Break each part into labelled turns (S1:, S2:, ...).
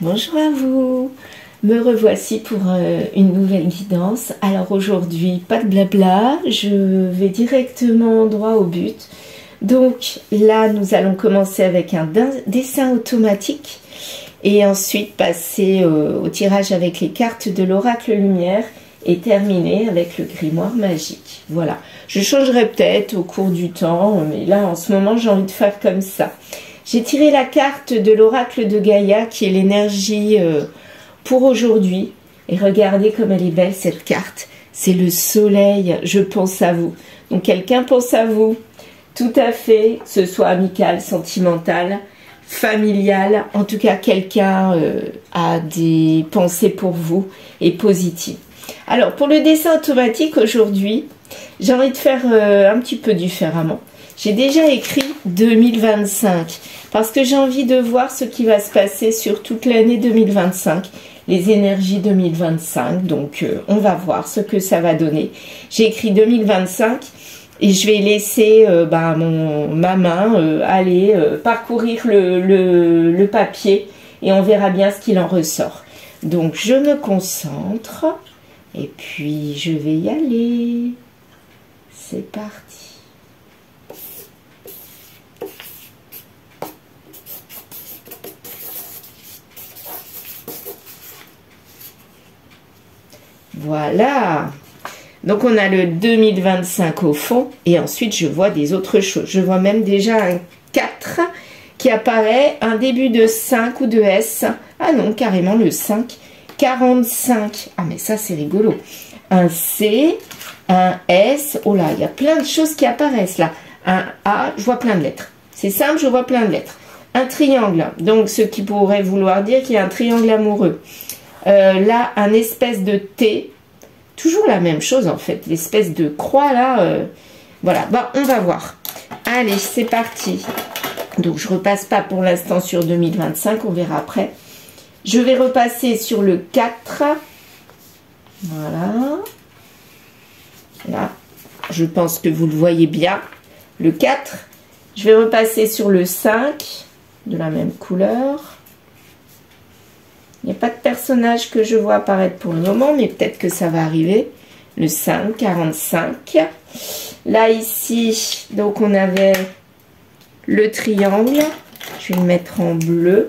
S1: Bonjour à vous, me revoici pour une nouvelle guidance. Alors aujourd'hui, pas de blabla, je vais directement droit au but. Donc là, nous allons commencer avec un dessin automatique et ensuite passer au tirage avec les cartes de l'oracle lumière et terminer avec le grimoire magique. Voilà, je changerai peut-être au cours du temps, mais là en ce moment j'ai envie de faire comme ça. J'ai tiré la carte de l'oracle de Gaïa qui est l'énergie pour aujourd'hui. Et regardez comme elle est belle cette carte. C'est le soleil, je pense à vous. Donc quelqu'un pense à vous, tout à fait, que ce soit amical, sentimental, familial. En tout cas, quelqu'un a des pensées pour vous et positives. Alors pour le dessin automatique aujourd'hui, j'ai envie de faire un petit peu différemment. J'ai déjà écrit 2025 parce que j'ai envie de voir ce qui va se passer sur toute l'année 2025, les énergies 2025. Donc on va voir ce que ça va donner. J'ai écrit 2025 et je vais laisser ma main aller parcourir le papier et on verra bien ce qu'il en ressort. Donc je me concentre et puis je vais y aller. C'est parti. Voilà, donc on a le 2025 au fond et ensuite je vois des autres choses. Je vois même déjà un 4 qui apparaît, un début de 5 ou de S. Ah non, carrément le 5, 45. Ah mais ça c'est rigolo. Un C, un S, oh là, il y a plein de choses qui apparaissent là. Un A, je vois plein de lettres. C'est simple, je vois plein de lettres. Un triangle, donc ce qui pourrait vouloir dire qu'il y a un triangle amoureux. Là, un espèce de T, toujours la même chose en fait, l'espèce de croix là, voilà, bon, on va voir. Allez, c'est parti. Donc, je repasse pas pour l'instant sur 2025, on verra après. Je vais repasser sur le 4. Voilà. Là, je pense que vous le voyez bien. Le 4. Je vais repasser sur le 5, de la même couleur. Il n'y a pas de personnage que je vois apparaître pour le moment, mais peut-être que ça va arriver. Le 5, 45. Là, ici, donc on avait le triangle. Je vais le mettre en bleu.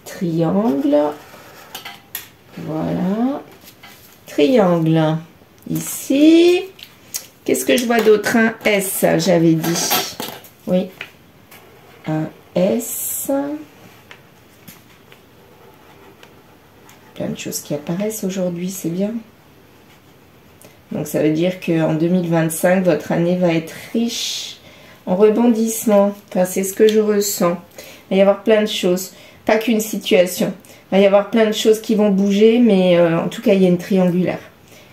S1: Triangle. Voilà. Triangle. Ici. Qu'est-ce que je vois d'autre? Un S, j'avais dit. Oui. Un S. Plein de choses qui apparaissent aujourd'hui, c'est bien. Donc ça veut dire qu'en 2025, votre année va être riche en rebondissements. Enfin, c'est ce que je ressens. Il va y avoir plein de choses, pas qu'une situation. Il va y avoir plein de choses qui vont bouger, mais en tout cas, il y a une triangulaire.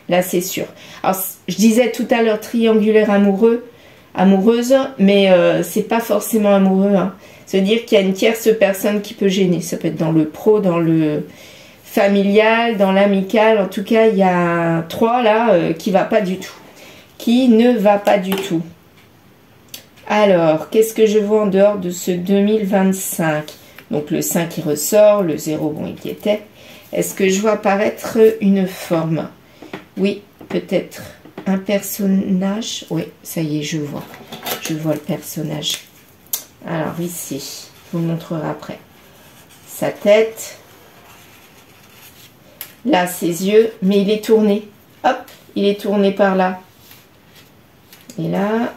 S1: Là, c'est sûr. Alors, je disais tout à l'heure triangulaire amoureuse, mais c'est pas forcément amoureux. Hein. Ça veut dire qu'il y a une tierce personne qui peut gêner. Ça peut être dans le pro, dans le familial, dans l'amical, en tout cas il y a 3 là qui va pas du tout, qui ne va pas du tout. Alors qu'est-ce que je vois en dehors de ce 2025? Donc le 5 qui ressort, le 0 bon il y était. Est-ce que je vois apparaître une forme? Oui, peut-être un personnage. Oui, ça y est, je vois le personnage. Alors ici, je vous le montrerai après. Sa tête. Là, ses yeux, mais il est tourné. Hop, il est tourné par là. Et là,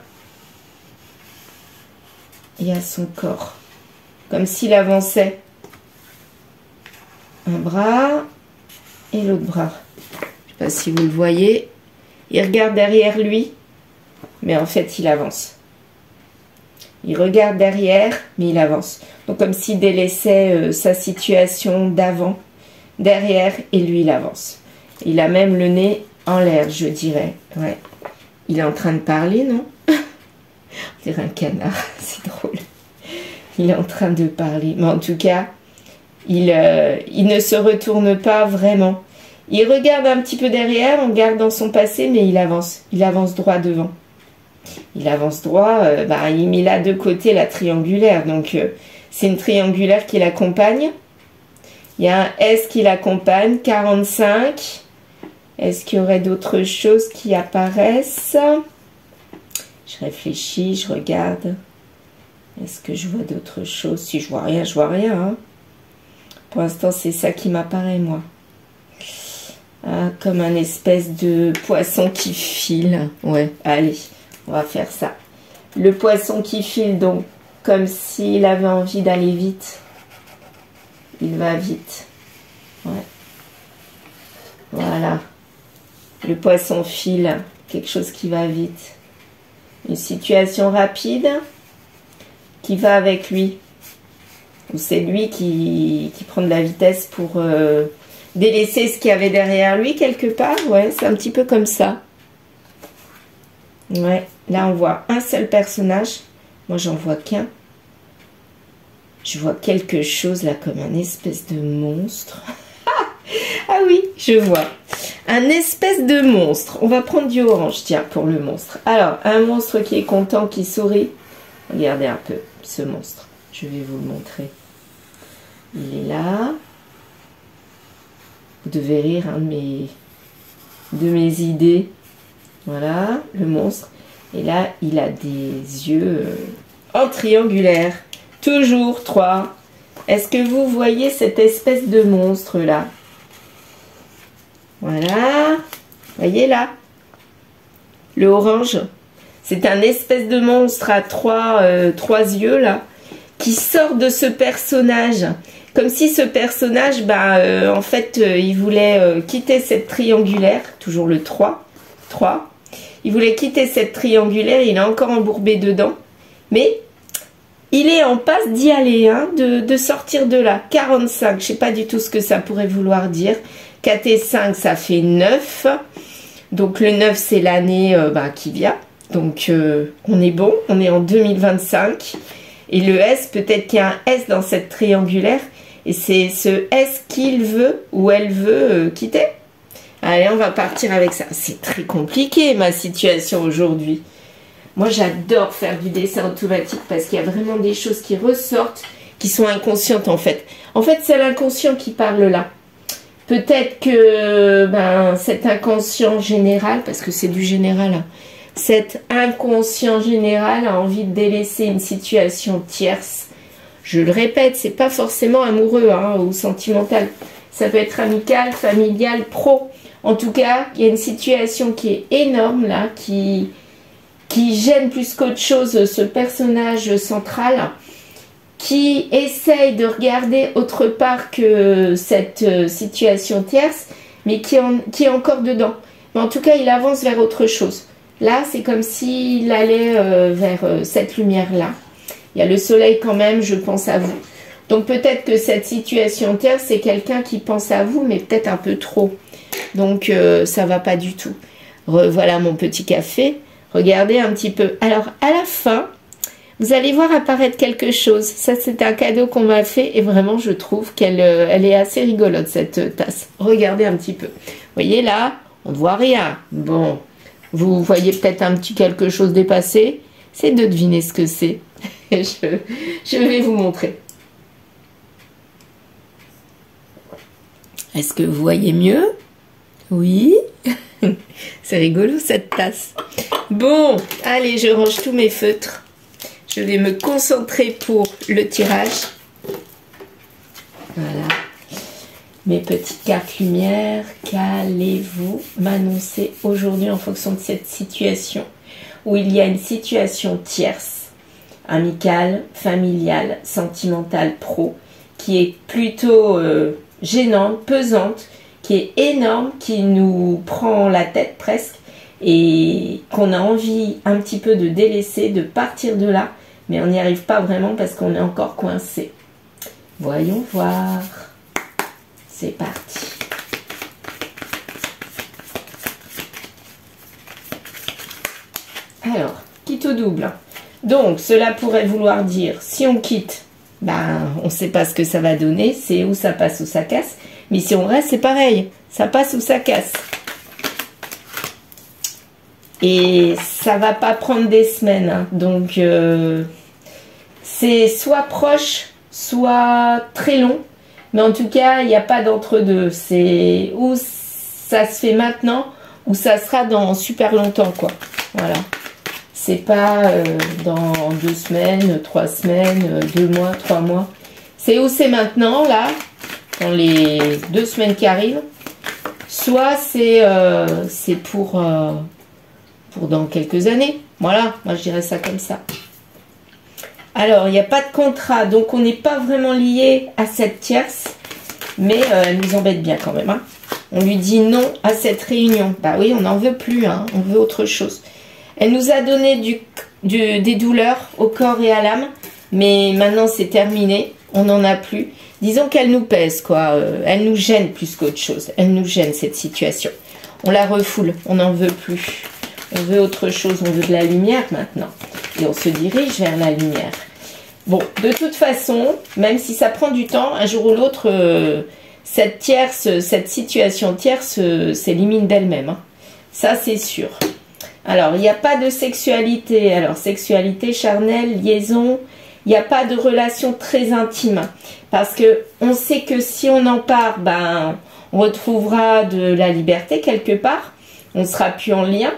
S1: il y a son corps. Comme s'il avançait. Un bras et l'autre bras. Je ne sais pas si vous le voyez. Il regarde derrière lui, mais en fait, il avance. Il regarde derrière, mais il avance. Donc, comme s'il délaissait sa situation d'avant. Derrière et lui il avance. Il a même le nez en l'air, je dirais. Ouais. Il est en train de parler, non? On dirait un canard, c'est drôle. Il est en train de parler. Mais en tout cas, il ne se retourne pas vraiment. Il regarde un petit peu derrière, on regarde dans son passé, mais il avance. Il avance droit devant. Il avance droit, il met là de côté la triangulaire. Donc, C'est une triangulaire qui l'accompagne. Il y a un S qui l'accompagne, 45. Est-ce qu'il y aurait d'autres choses qui apparaissent? Je réfléchis, je regarde. Est-ce que je vois d'autres choses? Si je vois rien, je vois rien. Hein. Pour l'instant, c'est ça qui m'apparaît, moi. Ah, comme un espèce de poisson qui file. Ouais, allez, on va faire ça. Le poisson qui file, donc, comme s'il avait envie d'aller vite. Il va vite. Ouais. Voilà. Le poisson file, quelque chose qui va vite. Une situation rapide qui va avec lui. Ou c'est lui qui prend de la vitesse pour délaisser ce qu'il y avait derrière lui quelque part. Ouais, c'est un petit peu comme ça. Ouais, là on voit un seul personnage. Moi j'en vois qu'un. Je vois quelque chose là comme un espèce de monstre. Ah oui, je vois. Un espèce de monstre. On va prendre du orange, tiens, pour le monstre. Alors, un monstre qui est content, qui sourit. Regardez un peu ce monstre. Je vais vous le montrer. Il est là. Vous devez rire hein, de mes idées. Voilà, le monstre. Et là, il a des yeux en triangulaire. Toujours 3. Est-ce que vous voyez cette espèce de monstre là? Voilà. Voyez là? Le orange. C'est un espèce de monstre à trois yeux là. Qui sort de ce personnage. Comme si ce personnage, en fait, il voulait quitter cette triangulaire. Toujours le 3. 3. Il voulait quitter cette triangulaire. Il est encore embourbé dedans. Mais il est en passe d'y aller, hein, de sortir de là. 45, je ne sais pas du tout ce que ça pourrait vouloir dire. 4 et 5, ça fait 9. Donc le 9, c'est l'année qui vient. Donc on est bon, on est en 2025. Et le S, peut-être qu'il y a un S dans cette triangulaire. Et c'est ce S qu'il veut ou elle veut quitter. Allez, on va partir avec ça. C'est très compliqué ma situation aujourd'hui. Moi, j'adore faire du dessin automatique parce qu'il y a vraiment des choses qui ressortent, qui sont inconscientes en fait. En fait, c'est l'inconscient qui parle là. Peut-être que cet inconscient général, parce que c'est du général, hein, cet inconscient général a envie de délaisser une situation tierce. Je le répète, c'est pas forcément amoureux hein, ou sentimental. Ça peut être amical, familial, pro. En tout cas, il y a une situation qui est énorme là, qui gêne plus qu'autre chose ce personnage central, qui essaye de regarder autre part que cette situation tierce, mais qui est encore dedans. Mais en tout cas, il avance vers autre chose. Là, c'est comme s'il allait vers cette lumière-là. Il y a le soleil quand même, je pense à vous. Donc peut-être que cette situation tierce, c'est quelqu'un qui pense à vous, mais peut-être un peu trop. Donc ça va pas du tout. Voilà mon petit café. Regardez un petit peu. Alors à la fin, vous allez voir apparaître quelque chose. Ça, c'est un cadeau qu'on m'a fait et vraiment, je trouve qu'elle est assez rigolote, cette tasse. Regardez un petit peu. Vous voyez là, on ne voit rien. Bon, vous voyez peut-être un petit quelque chose dépasser. C'est de deviner ce que c'est. Je vais vous montrer. Est-ce que vous voyez mieux? Oui. C'est rigolo cette tasse. Bon, allez, je range tous mes feutres. Je vais me concentrer pour le tirage. Voilà. Mes petites cartes lumière, qu'allez-vous m'annoncer aujourd'hui en fonction de cette situation où il y a une situation tierce, amicale, familiale, sentimentale, pro, qui est plutôt gênante, pesante, qui est énorme, qui nous prend la tête presque et qu'on a envie un petit peu de délaisser, de partir de là, mais on n'y arrive pas vraiment parce qu'on est encore coincé. Voyons voir. C'est parti. Alors, quitte au double. Donc, cela pourrait vouloir dire, si on quitte, on ne sait pas ce que ça va donner, c'est où ça passe ou ça casse. Mais si on reste, c'est pareil, ça passe ou ça casse. Et ça va pas prendre des semaines, hein. Donc c'est soit proche, soit très long. Mais en tout cas, il n'y a pas d'entre-deux. C'est ou ça se fait maintenant, ou ça sera dans super longtemps, quoi. Voilà. C'est pas dans 2 semaines, 3 semaines, 2 mois, 3 mois. C'est ou c'est maintenant, là, dans les 2 semaines qui arrivent. Soit c'est pour dans quelques années. Voilà, moi je dirais ça comme ça. Alors, il n'y a pas de contrat, donc on n'est pas vraiment lié à cette tierce. Mais elle nous embête bien quand même. Hein. On lui dit non à cette réunion. Bah oui, on n'en veut plus, hein, on veut autre chose. Elle nous a donné des douleurs au corps et à l'âme. Mais maintenant c'est terminé, on n'en a plus. Disons qu'elle nous pèse, quoi. Elle nous gêne plus qu'autre chose. Elle nous gêne, cette situation. On la refoule, on n'en veut plus. On veut autre chose, on veut de la lumière maintenant. Et on se dirige vers la lumière. Bon, de toute façon, même si ça prend du temps, un jour ou l'autre, cette situation tierce s'élimine d'elle-même. Hein. Ça, c'est sûr. Alors, il n'y a pas de sexualité. Alors, sexualité, charnelle, liaison, il n'y a pas de relation très intime. Parce que on sait que si on en part, ben, on retrouvera de la liberté quelque part. On ne sera plus en lien.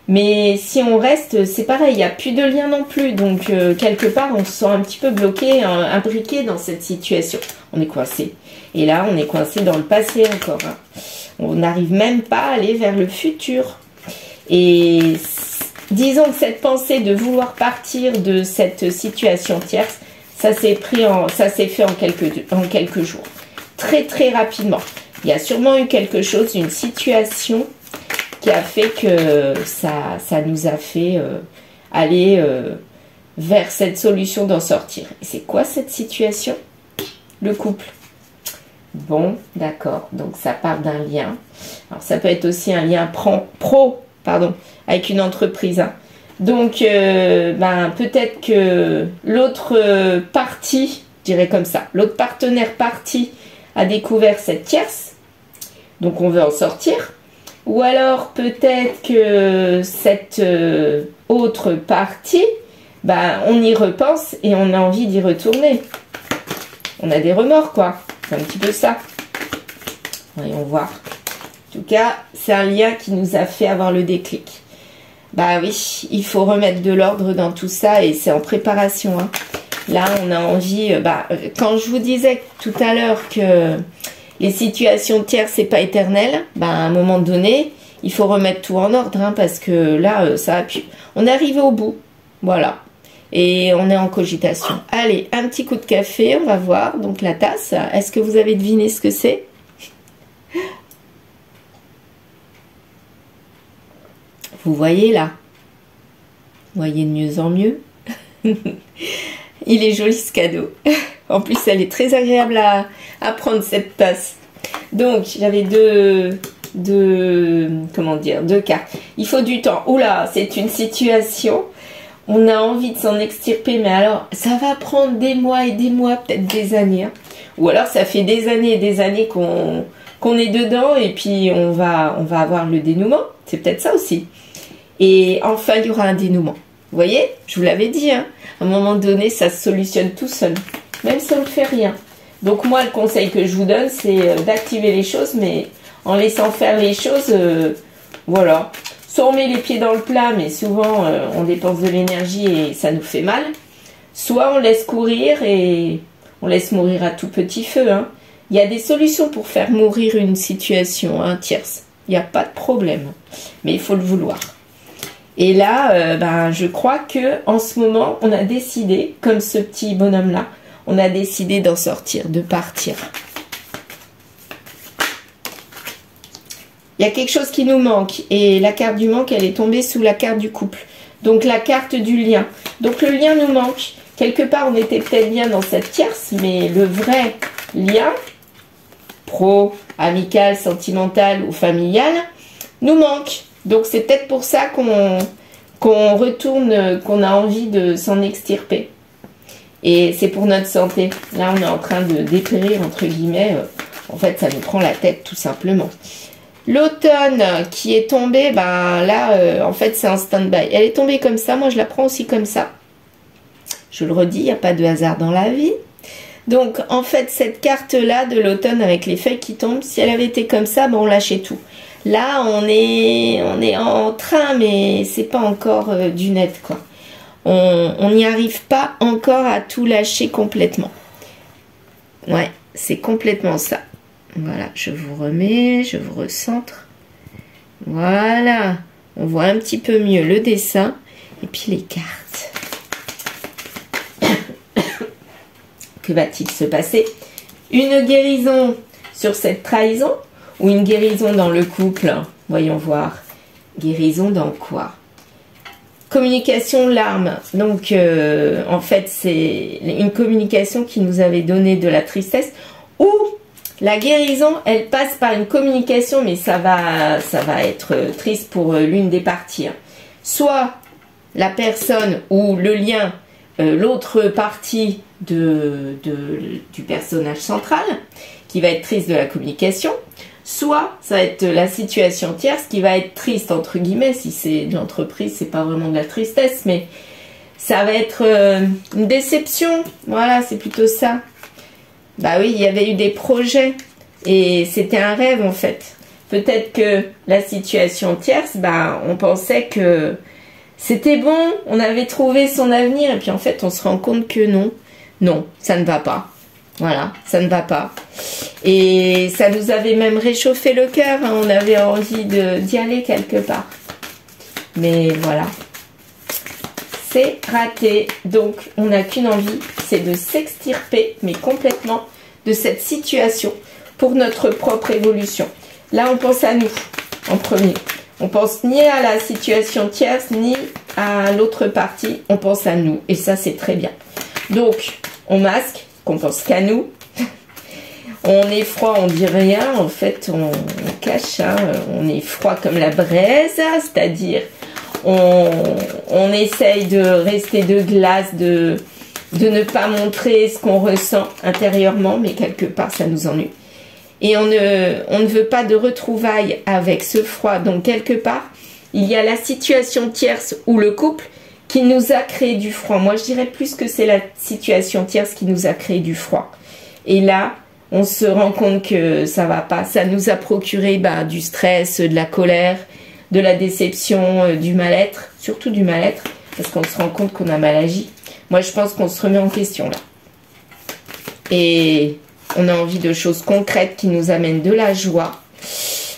S1: Mais si on reste, c'est pareil, il n'y a plus de lien non plus. Donc, quelque part, on se sent un petit peu bloqué, imbriqué dans cette situation. On est coincé. Et là, on est coincé dans le passé encore. Hein. On n'arrive même pas à aller vers le futur. Et disons que cette pensée de vouloir partir de cette situation tierce, ça s'est fait en quelques jours. Très, très rapidement. Il y a sûrement eu quelque chose, une situation qui a fait que ça nous a fait aller vers cette solution d'en sortir. Et c'est quoi cette situation? Le couple. Bon, d'accord. Donc ça part d'un lien. Alors ça peut être aussi un lien pro, avec une entreprise. Hein. Donc peut-être que l'autre partie, je dirais comme ça, l'autre partenaire partie a découvert cette tierce. Donc on veut en sortir. Ou alors peut-être que cette autre partie, on y repense et on a envie d'y retourner. On a des remords, quoi. C'est un petit peu ça. Voyons voir. En tout cas, c'est un lien qui nous a fait avoir le déclic. Bah oui, il faut remettre de l'ordre dans tout ça et c'est en préparation. Hein. Là, on a envie... quand je vous disais tout à l'heure que... les situations tierces, c'est pas éternel. À un moment donné, il faut remettre tout en ordre, hein, parce que là, ça appuie. On est arrivé au bout, voilà. Et on est en cogitation. Allez, un petit coup de café, on va voir. Donc la tasse, est-ce que vous avez deviné ce que c'est? Vous voyez là? Vous voyez de mieux en mieux. Il est joli ce cadeau. En plus, elle est très agréable à prendre, cette tasse. Donc, j'avais deux cartes. Il faut du temps. Oula, c'est une situation. On a envie de s'en extirper, mais alors, ça va prendre des mois et des mois, peut-être des années. Hein. Ou alors, ça fait des années et des années qu'on est dedans, et puis on va avoir le dénouement. C'est peut-être ça aussi. Et enfin, il y aura un dénouement. Vous voyez, je vous l'avais dit, hein. À un moment donné, ça se solutionne tout seul. Même si on ne fait rien. Donc moi, le conseil que je vous donne, c'est d'activer les choses, mais en laissant faire les choses, voilà. Soit on met les pieds dans le plat, mais souvent, on dépense de l'énergie et ça nous fait mal. Soit on laisse courir et on laisse mourir à tout petit feu. Hein. Il y a des solutions pour faire mourir une situation tierce. Il n'y a pas de problème. Mais il faut le vouloir. Et là, je crois que en ce moment, on a décidé, comme ce petit bonhomme-là, on a décidé d'en sortir, de partir. Il y a quelque chose qui nous manque. Et la carte du manque, elle est tombée sous la carte du couple. Donc la carte du lien. Donc le lien nous manque. Quelque part, on était peut-être bien dans cette tierce, mais le vrai lien, pro, amical, sentimental ou familial, nous manque. Donc c'est peut-être pour ça qu'on retourne, qu'on a envie de s'en extirper. Et c'est pour notre santé. Là, on est en train de dépérir, entre guillemets. En fait, ça nous prend la tête, tout simplement. L'automne qui est tombée, en fait, c'est un stand-by. Elle est tombée comme ça. Moi, je la prends aussi comme ça. Je le redis, il n'y a pas de hasard dans la vie. Donc en fait cette carte là de l'automne avec les feuilles qui tombent, si elle avait été comme ça, ben, on lâchait tout. Là on est en train, mais c'est pas encore du net quoi. On n'y arrive pas encore à tout lâcher complètement. Ouais, c'est complètement ça. Voilà, je vous remets, je vous recentre. Voilà, on voit un petit peu mieux le dessin et puis les cartes. Que va-t-il se passer? Une guérison sur cette trahison ou une guérison dans le couple? Voyons voir. Guérison dans quoi? Communication larmes. Donc, en fait, c'est une communication qui nous avait donné de la tristesse. Ou la guérison, elle passe par une communication, mais ça va être triste pour l'une des parties. Soit la personne ou le lien, l'autre partie du personnage central, qui va être triste de la communication. Soit ça va être la situation tierce qui va être triste entre guillemets, si c'est de l'entreprise, c'est pas vraiment de la tristesse, mais ça va être une déception. Voilà, c'est plutôt ça. Bah oui, il y avait eu des projets et c'était un rêve en fait. Peut-être que la situation tierce, bah on pensait que c'était bon, on avait trouvé son avenir et puis en fait on se rend compte que non, non, ça ne va pas. Voilà, ça ne va pas. Et ça nous avait même réchauffé le cœur, hein, on avait envie d'y aller quelque part. Mais voilà, c'est raté. Donc on n'a qu'une envie, c'est de s'extirper, mais complètement, de cette situation pour notre propre évolution. Là on pense à nous, en premier. On pense ni à la situation tierce, ni à l'autre partie, on pense à nous. Et ça c'est très bien. Donc on masque, qu'on pense qu'à nous. On est froid, on dit rien, en fait on cache, hein. On est froid comme la braise, c'est-à-dire on essaye de rester de glace, de ne pas montrer ce qu'on ressent intérieurement, mais quelque part ça nous ennuie. Et on ne veut pas de retrouvailles avec ce froid, donc quelque part il y a la situation tierce ou le couple qui nous a créé du froid. Moi je dirais plus que c'est la situation tierce qui nous a créé du froid. Et là on se rend compte que ça va pas. Ça nous a procuré du stress, de la colère, de la déception, du mal-être. Surtout du mal-être, parce qu'on se rend compte qu'on a mal agi. Moi, je pense qu'on se remet en question, là. Et on a envie de choses concrètes qui nous amènent de la joie.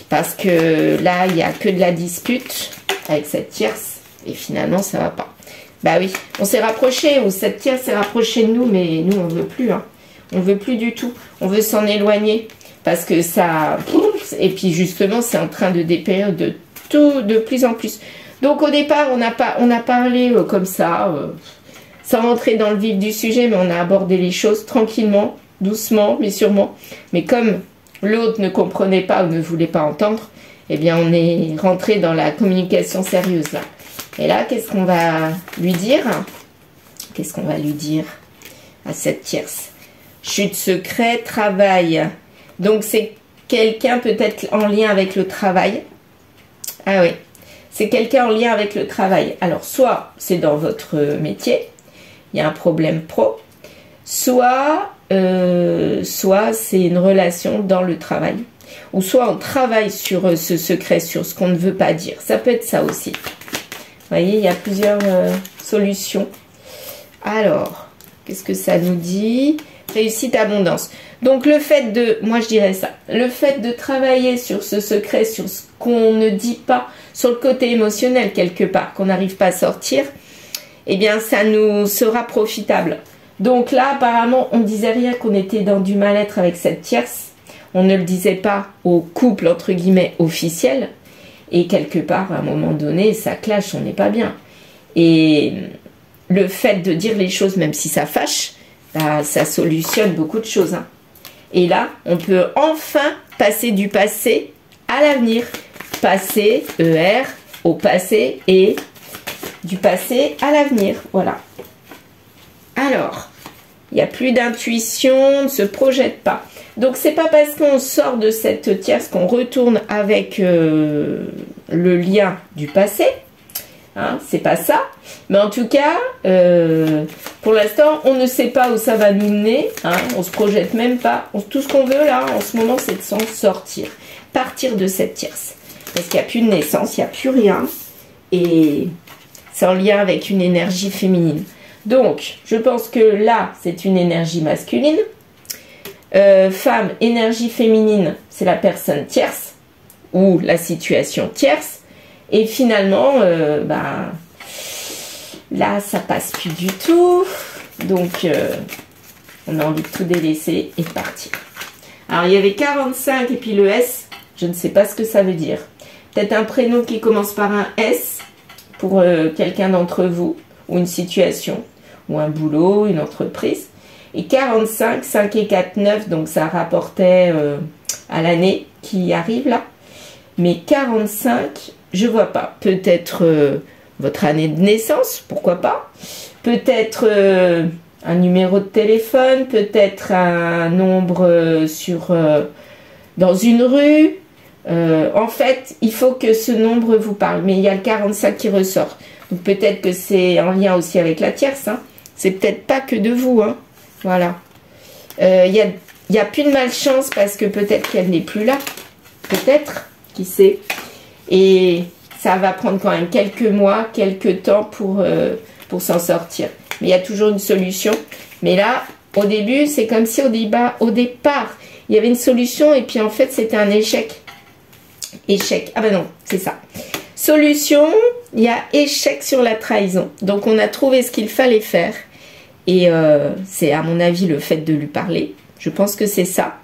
S1: Parce que là, il n'y a que de la dispute avec cette tierce. Et finalement, ça va pas. Bah oui, on s'est rapproché, ou cette tierce s'est rapprochée de nous, mais nous, on veut plus, hein. On veut plus du tout. On veut s'en éloigner parce que ça... Et puis justement, c'est en train de dépérir de plus en plus. Donc au départ, on a parlé comme ça, sans rentrer dans le vif du sujet, mais on a abordé les choses tranquillement, doucement, mais sûrement. Mais comme l'autre ne comprenait pas ou ne voulait pas entendre, eh bien on est rentré dans la communication sérieuse là. Et là, qu'est-ce qu'on va lui dire? Qu'est-ce qu'on va lui dire à cette tierce? Chute secret, travail. Donc c'est quelqu'un peut-être en lien avec le travail. Ah oui, c'est quelqu'un en lien avec le travail. Alors soit c'est dans votre métier, il y a un problème pro, soit c'est une relation dans le travail. Ou soit on travaille sur ce secret, sur ce qu'on ne veut pas dire. Ça peut être ça aussi. Vous voyez, il y a plusieurs solutions. Alors, qu'est-ce que ça nous dit? Réussite, abondance. Donc le fait de, moi je dirais ça, le fait de travailler sur ce secret, sur ce qu'on ne dit pas, sur le côté émotionnel quelque part, qu'on n'arrive pas à sortir, eh bien ça nous sera profitable. Donc là apparemment on ne disait rien qu'on était dans du mal-être avec cette tierce, on ne le disait pas au couple entre guillemets officiel, et quelque part à un moment donné ça clash, on n'est pas bien. Et le fait de dire les choses même si ça fâche, ça solutionne beaucoup de choses. Hein. Et là, on peut enfin passer du passé à l'avenir. Passé, ER, au passé et du passé à l'avenir. Voilà. Alors, il n'y a plus d'intuition, on ne se projette pas. Donc, c'est pas parce qu'on sort de cette tierce qu'on retourne avec le lien du passé. Hein, c'est pas ça. Mais en tout cas, pour l'instant, on ne sait pas où ça va nous mener. Hein, on se projette même pas. Tout ce qu'on veut là, en ce moment, c'est de s'en sortir. Partir de cette tierce. Parce qu'il n'y a plus de naissance, il n'y a plus rien. Et c'est en lien avec une énergie féminine. Donc, je pense que là, c'est une énergie masculine. Femme, énergie féminine, c'est la personne tierce. Ou la situation tierce. Et finalement, là, ça passe plus du tout. Donc, on a envie de tout délaisser et de partir. Alors, il y avait 45 et puis le S. Je ne sais pas ce que ça veut dire. Peut-être un prénom qui commence par un S pour quelqu'un d'entre vous. Ou une situation. Ou un boulot, une entreprise. Et 45, 5 et 4, 9. Donc, ça rapportait à l'année qui arrive là. Mais 45... je vois pas. Peut-être votre année de naissance, pourquoi pas. Peut-être un numéro de téléphone, peut-être un nombre dans une rue. En fait, il faut que ce nombre vous parle. Mais il y a le 45 qui ressort. Donc peut-être que c'est en lien aussi avec la tierce. Hein. C'est peut-être pas que de vous. Hein. Voilà. Il y a plus de malchance parce que peut-être qu'elle n'est plus là. Peut-être. Qui sait. Et ça va prendre quand même quelques mois, quelques temps pour s'en sortir. Mais il y a toujours une solution. Mais là, au début, c'est comme si au départ, il y avait une solution et puis en fait, c'était un échec. Échec. Ah ben non, c'est ça. Solution, il y a échec sur la trahison. Donc, on a trouvé ce qu'il fallait faire. Et c'est à mon avis le fait de lui parler. Je pense que c'est ça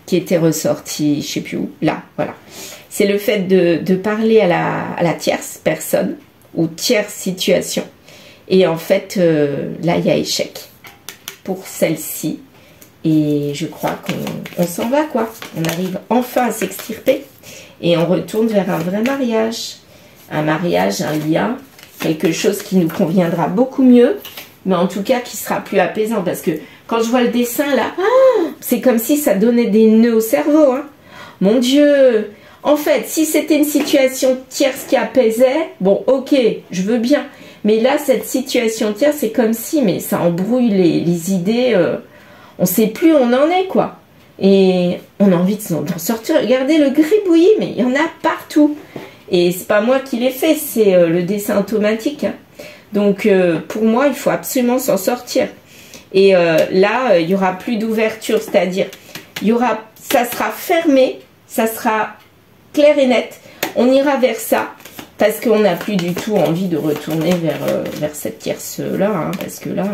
S1: qui était ressorti, je ne sais plus où. Là, voilà. C'est le fait de parler à la tierce personne ou tierce situation. Et en fait, là, il y a échec pour celle-ci. Et je crois qu'on s'en va, quoi. On arrive enfin à s'extirper. Et on retourne vers un vrai mariage. Un mariage, un lien. Quelque chose qui nous conviendra beaucoup mieux. Mais en tout cas, qui sera plus apaisant. Parce que quand je vois le dessin, là, c'est comme si ça donnait des nœuds au cerveau. Hein. Mon Dieu! En fait, si c'était une situation tierce qui apaisait, bon, ok, je veux bien. Mais là, cette situation tierce, c'est comme si, mais ça embrouille les idées. On ne sait plus où on en est, quoi. Et on a envie d'en sortir. Regardez le gribouillis, mais il y en a partout. Et c'est pas moi qui l'ai fait, c'est le dessin automatique. Hein. Donc, pour moi, il faut absolument s'en sortir. Et là, il n'y aura plus d'ouverture, c'est-à-dire, ça sera fermé, ça sera clair et net. On ira vers ça, parce qu'on n'a plus du tout envie de retourner vers cette tierce-là, hein, parce que là,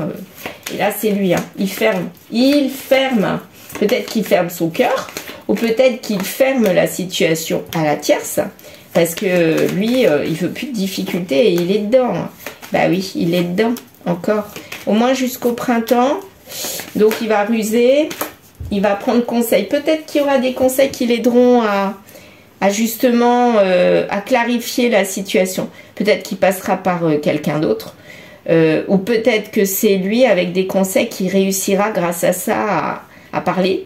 S1: et là, c'est lui, hein, il ferme. Peut-être qu'il ferme son cœur, ou peut-être qu'il ferme la situation à la tierce, parce que lui, il veut plus de difficultés et il est dedans. Bah oui, il est dedans, encore. Au moins jusqu'au printemps. Donc, il va ruser, il va prendre conseil. Peut-être qu'il y aura des conseils qui l'aideront à justement à clarifier la situation. Peut-être qu'il passera par quelqu'un d'autre. Ou peut-être que c'est lui, avec des conseils, qui réussira grâce à ça à parler,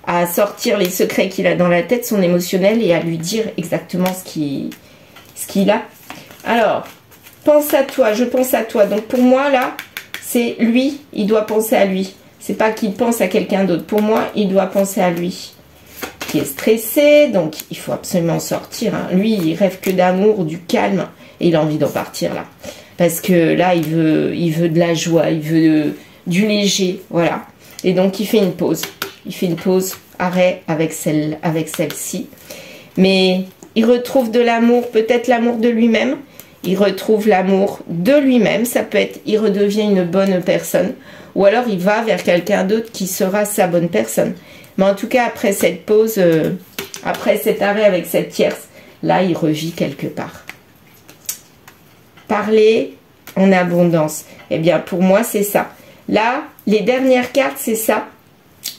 S1: à sortir les secrets qu'il a dans la tête, son émotionnel, et à lui dire exactement ce qu'il a. Alors, pense à toi, je pense à toi. Donc pour moi, là, c'est lui, il doit penser à lui. C'est pas qu'il pense à quelqu'un d'autre. Pour moi, il doit penser à lui. Qui est stressé, donc il faut absolument sortir. Hein. Lui, il rêve que d'amour, du calme, et il a envie d'en partir là. Parce que là, il veut de la joie, il veut du léger, voilà. Et donc, il fait une pause. Il fait une pause, arrêt avec celle-ci. Mais il retrouve de l'amour, peut-être l'amour de lui-même. Il retrouve l'amour de lui-même. Ça peut être, il redevient une bonne personne. Ou alors, il va vers quelqu'un d'autre qui sera sa bonne personne. Mais en tout cas, après cette pause, après cet arrêt avec cette tierce, là, il revit quelque part. Parler en abondance. Eh bien, pour moi, c'est ça. Là, les dernières cartes, c'est ça.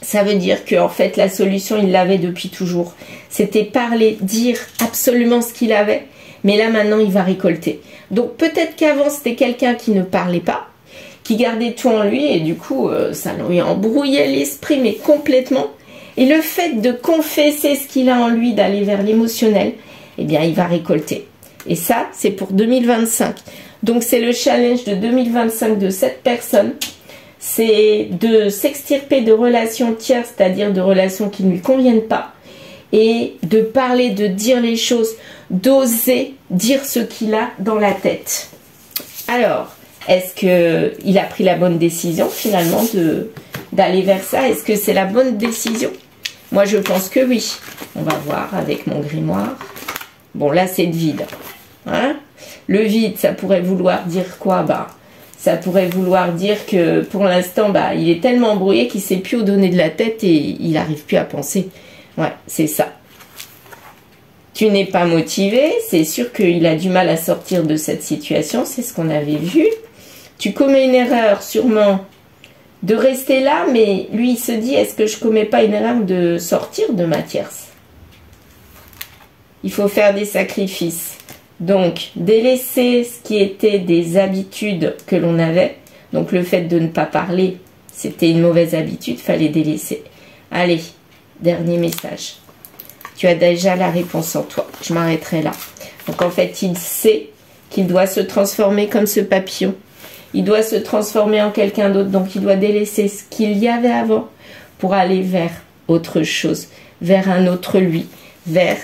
S1: Ça veut dire qu'en fait, la solution, il l'avait depuis toujours. C'était parler, dire absolument ce qu'il avait. Mais là, maintenant, il va récolter. Donc, peut-être qu'avant, c'était quelqu'un qui ne parlait pas, qui gardait tout en lui. Et du coup, ça lui embrouillait l'esprit, mais complètement. Et le fait de confesser ce qu'il a en lui, d'aller vers l'émotionnel, eh bien, il va récolter. Et ça, c'est pour 2025. Donc, c'est le challenge de 2025 de cette personne. C'est de s'extirper de relations tierces, c'est-à-dire de relations qui ne lui conviennent pas. Et de parler, de dire les choses, d'oser dire ce qu'il a dans la tête. Alors, est-ce qu'il a pris la bonne décision finalement d'aller vers ça? Est-ce que c'est la bonne décision? Moi, je pense que oui. On va voir avec mon grimoire. Bon, là, c'est le vide. Hein? Le vide, ça pourrait vouloir dire quoi? Bah, ça pourrait vouloir dire que pour l'instant, bah, il est tellement embrouillé qu'il ne sait plus où donner de la tête et il n'arrive plus à penser. Ouais, c'est ça. Tu n'es pas motivé, c'est sûr qu'il a du mal à sortir de cette situation, c'est ce qu'on avait vu. Tu commets une erreur sûrement de rester là, mais lui il se dit, est-ce que je commets pas une erreur de sortir de ma tierce? Il faut faire des sacrifices. Donc, délaisser ce qui était des habitudes que l'on avait. Donc, le fait de ne pas parler, c'était une mauvaise habitude, fallait délaisser. Allez, dernier message. Tu as déjà la réponse en toi. Je m'arrêterai là. Donc, en fait, il sait qu'il doit se transformer comme ce papillon. Il doit se transformer en quelqu'un d'autre. Donc, il doit délaisser ce qu'il y avait avant pour aller vers autre chose, vers un autre lui, vers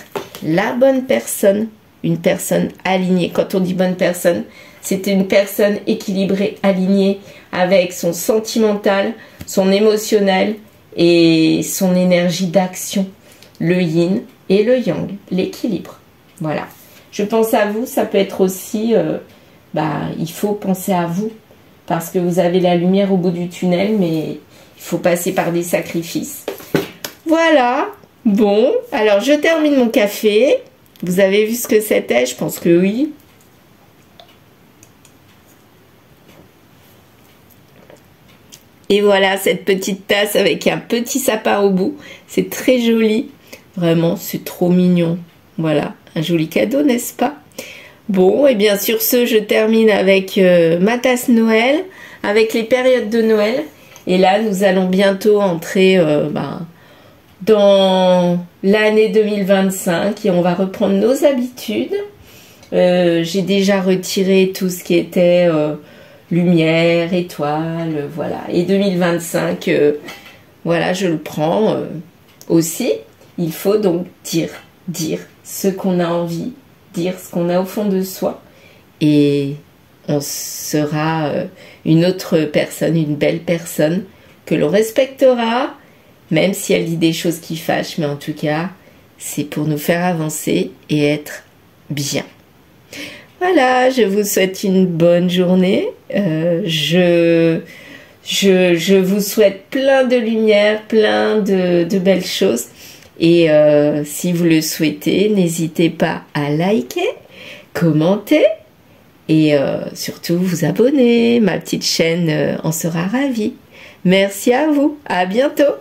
S1: la bonne personne, une personne alignée. Quand on dit bonne personne, c'est une personne équilibrée, alignée avec son sentimental, son émotionnel et son énergie d'action. Le yin et le yang, l'équilibre. Voilà. Je pense à vous, ça peut être aussi, il faut penser à vous, parce que vous avez la lumière au bout du tunnel, mais il faut passer par des sacrifices. Voilà. Bon, alors je termine mon café. Vous avez vu ce que c'était? Je pense que oui. Et voilà cette petite tasse avec un petit sapin au bout. C'est très joli. Vraiment, c'est trop mignon. Voilà, un joli cadeau, n'est-ce pas? Bon, et bien sur ce, je termine avec ma tasse Noël, avec les périodes de Noël. Et là, nous allons bientôt entrer dans l'année 2025 et on va reprendre nos habitudes. J'ai déjà retiré tout ce qui était lumière, étoile, voilà. Et 2025, voilà, je le prends aussi. Il faut donc dire ce qu'on a envie, dire ce qu'on a au fond de soi. Et on sera une autre personne, une belle personne que l'on respectera, même si elle dit des choses qui fâchent. Mais en tout cas, c'est pour nous faire avancer et être bien. Voilà, je vous souhaite une bonne journée. Je vous souhaite plein de lumière, plein de belles choses. Et si vous le souhaitez, n'hésitez pas à liker, commenter et surtout vous abonner. Ma petite chaîne en sera ravie. Merci à vous. À bientôt.